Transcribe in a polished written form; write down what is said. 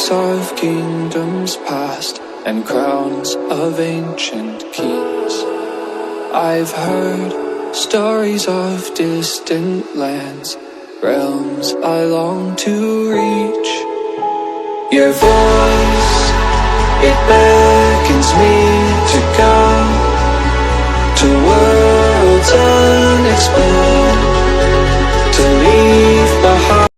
Stories of kingdoms past and crowns of ancient kings. I've heard stories of distant lands, realms I long to reach. Your voice, it beckons me to go to worlds unexplored.